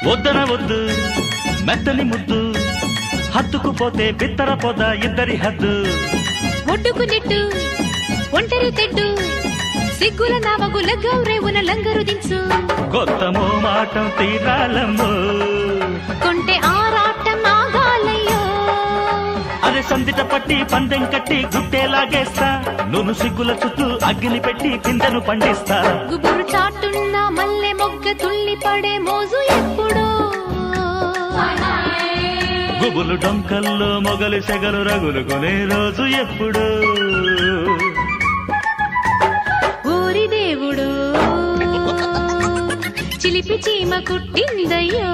వద్దన వద్దు మెత్తని ముద్దు హత్తుకుపోతే బిత్తర పొద ఇద్దరి హద్దు ఒడ్డుకు నెట్టు ఒంటరి తెడ్డు సిగ్గుల నావగుల గౌరేవున లంగరు దించు కొత్త మాటం తీరాలమ్మో కొంటే ఆరాటం ఆగాలయ్యో అరే సందిట పట్టి పందెం కట్టి గుట్టేలాగేస్తా నువ్వు సిగ్గుల చుట్టూ అగ్గిని పెట్టి పిందెను పండిస్తా గుబురు చాటున్న మల్లె మొగ్గ తుల్లి పడే మోజు ఎప్పుడో గుబులు డొంకల్లో మొగలు సెగలు రగులు కొనే రోజు ఎప్పుడు ఊరి దేవుడు చిలిపి చీమ కుట్టిందయ్యో